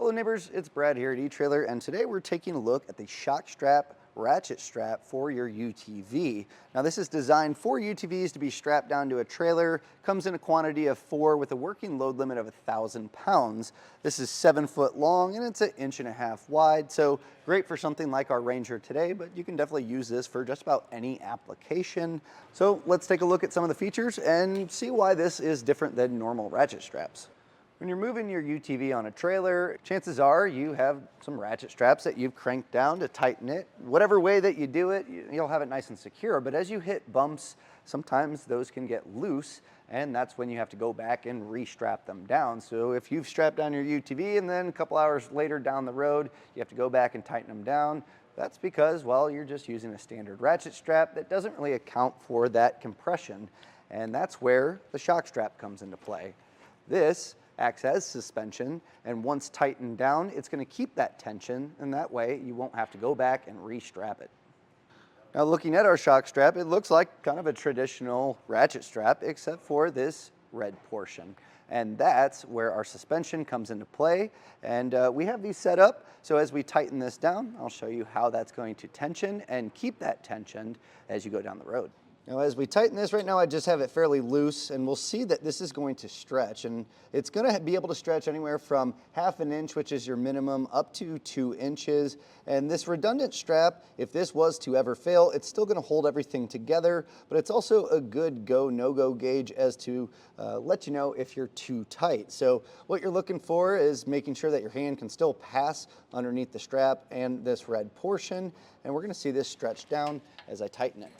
Hello neighbors, it's Brad here at eTrailer, and today we're taking a look at the ShockStrap Ratchet Strap for your UTV. Now this is designed for UTVs to be strapped down to a trailer, comes in a quantity of 4 with a working load limit of 1,000 pounds. This is 7 foot long and it's 1.5 inches wide, so great for something like our Ranger today, but you can definitely use this for just about any application. So let's take a look at some of the features and see why this is different than normal ratchet straps. When you're moving your UTV on a trailer, chances are you have some ratchet straps that you've cranked down to tighten it. Whatever way that you do it, you'll have it nice and secure. But as you hit bumps, sometimes those can get loose, and that's when you have to go back and re-strap them down. So if you've strapped down your UTV and then a couple hours later down the road, you have to go back and tighten them down, that's because, well, you're just using a standard ratchet strap that doesn't really account for that compression. And that's where the ShockStrap comes into play. This acts as suspension, and once tightened down, it's going to keep that tension, and that way you won't have to go back and re-strap it. Now looking at our ShockStrap, it looks like kind of a traditional ratchet strap except for this red portion. And that's where our suspension comes into play. And we have these set up, so as we tighten this down, I'll show you how that's going to tension and keep that tensioned as you go down the road. Now as we tighten this right now, I just have it fairly loose, and we'll see that this is going to stretch, and it's going to be able to stretch anywhere from 1/2 inch, which is your minimum, up to 2 inches. And this redundant strap, if this was to ever fail, it's still going to hold everything together, but it's also a good go, no-go gauge as to let you know if you're too tight. So what you're looking for is making sure that your hand can still pass underneath the strap and this red portion, and we're going to see this stretch down as I tighten it.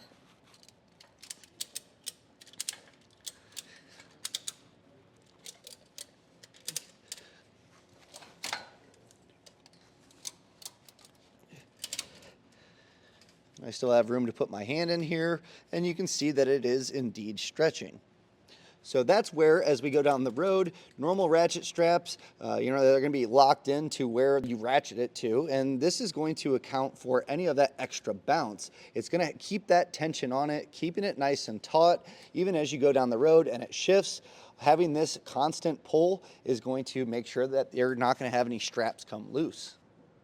I still have room to put my hand in here, and you can see that it is indeed stretching. So that's where, as we go down the road, normal ratchet straps, they're going to be locked into where you ratchet it to, and this is going to account for any of that extra bounce. It's going to keep that tension on it, keeping it nice and taut, even as you go down the road and it shifts. Having this constant pull is going to make sure that you're not going to have any straps come loose.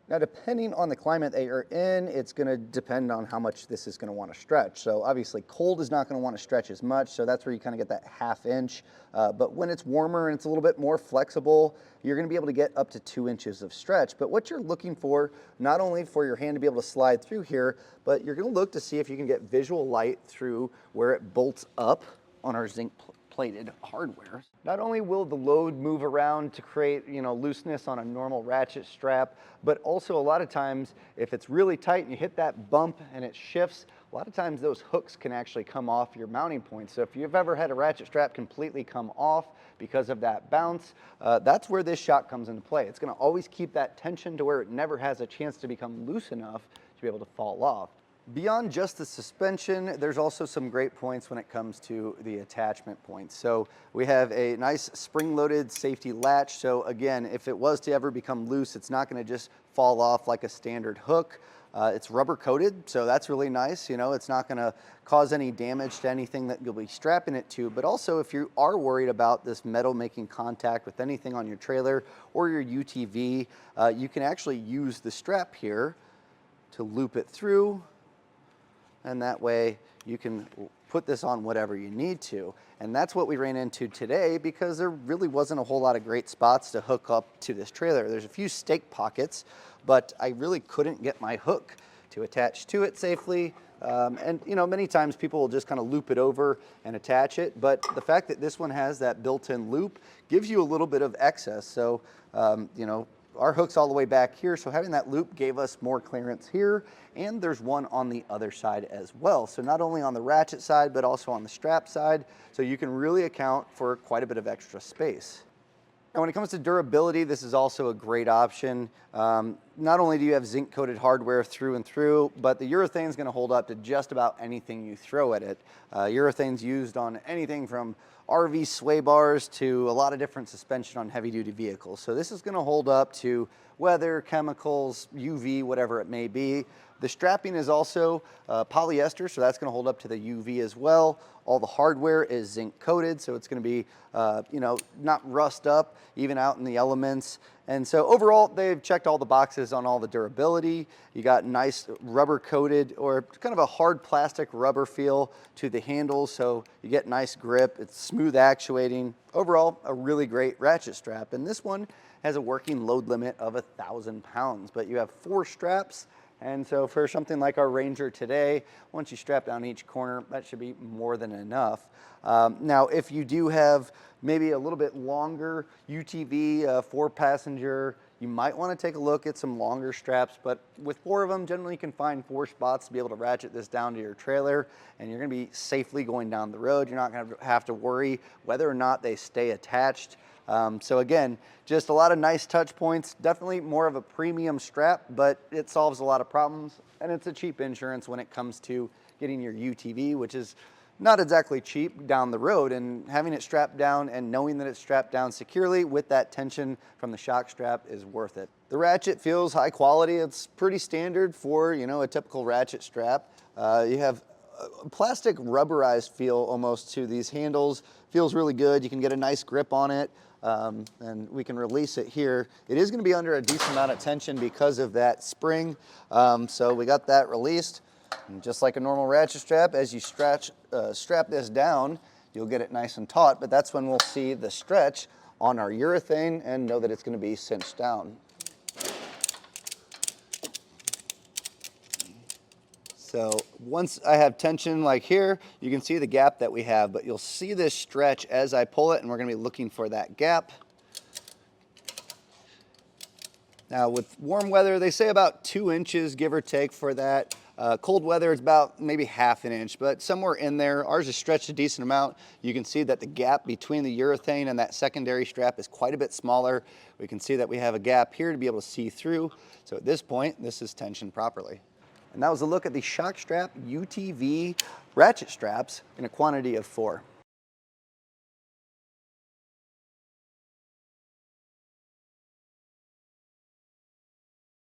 Now, depending on the climate that you're in, it's going to depend on how much this is going to want to stretch. So obviously cold is not going to want to stretch as much, so that's where you kind of get that 1/2 inch. But when it's warmer and it's a little bit more flexible, you're going to be able to get up to 2 inches of stretch. But what you're looking for, not only for your hand to be able to slide through here, but you're going to look to see if you can get visual light through where it bolts up on our zinc plated hardware. Not only will the load move around to create, looseness on a normal ratchet strap, but also a lot of times if it's really tight and you hit that bump and it shifts, a lot of times those hooks can actually come off your mounting point. So if you've ever had a ratchet strap completely come off because of that bounce, that's where this shock comes into play. It's going to always keep that tension to where it never has a chance to become loose enough to be able to fall off. Beyond just the suspension, there's also some great points when it comes to the attachment points. So we have a nice spring-loaded safety latch. So again, if it was to ever become loose, it's not going to just fall off like a standard hook. It's rubber coated, so that's really nice. It's not going to cause any damage to anything that you'll be strapping it to. But also, if you are worried about this metal making contact with anything on your trailer or your UTV, you can actually use the strap here to loop it through, and that way you can put this on whatever you need to. And that's what we ran into today because there really wasn't a whole lot of great spots to hook up to this trailer. There's a few stake pockets, but I really couldn't get my hook to attach to it safely. Many times people will just kind of loop it over and attach it, but the fact that this one has that built-in loop gives you a little bit of excess. So, our hook's all the way back here, so having that loop gave us more clearance here, and there's one on the other side as well. So not only on the ratchet side, but also on the strap side, so you can really account for quite a bit of extra space. Now, when it comes to durability, this is also a great option. Not only do you have zinc-coated hardware through and through, but the urethane is going to hold up to just about anything you throw at it. Urethane's used on anything from RV sway bars to a lot of different suspension on heavy-duty vehicles. So this is going to hold up to weather, chemicals, UV, whatever it may be. The strapping is also polyester, so that's going to hold up to the UV as well. All the hardware is zinc coated, so it's going to be, not rust up, even out in the elements. And so overall, they've checked all the boxes on all the durability. You got nice rubber coated or kind of a hard plastic rubber feel to the handles, so you get nice grip. It's smooth actuating. Overall, a really great ratchet strap. And this one has a working load limit of 1,000 pounds, but you have 4 straps. And so for something like our Ranger today, once you strap down each corner, that should be more than enough. Now, if you do have maybe a little bit longer UTV, 4-passenger, you might want to take a look at some longer straps, but with 4 of them, generally you can find 4 spots to be able to ratchet this down to your trailer, and you're going to be safely going down the road. You're not going to have to worry whether or not they stay attached. So again, just a lot of nice touch points, definitely more of a premium strap, but it solves a lot of problems, and it's a cheap insurance when it comes to getting your UTV, which is not exactly cheap down the road, and having it strapped down and knowing that it's strapped down securely with that tension from the shock strap is worth it. The ratchet feels high quality. It's pretty standard for, you know, a typical ratchet strap. You have a plastic rubberized feel almost to these handles. Feels really good. You can get a nice grip on it, and we can release it here. It is going to be under a decent amount of tension because of that spring, so we got that released. And just like a normal ratchet strap, as you strap this down, you'll get it nice and taut, but that's when we'll see the stretch on our urethane and know that it's going to be cinched down. So once I have tension like here, you can see the gap that we have, but you'll see this stretch as I pull it, and we're going to be looking for that gap. Now with warm weather, they say about 2 inches, give or take, for that. Cold weather, it's about maybe ½ an inch, but somewhere in there. Ours is stretched a decent amount. You can see that the gap between the urethane and that secondary strap is quite a bit smaller. We can see that we have a gap here to be able to see through. So at this point, this is tensioned properly. And that was a look at the ShockStrap UTV ratchet straps in a quantity of 4.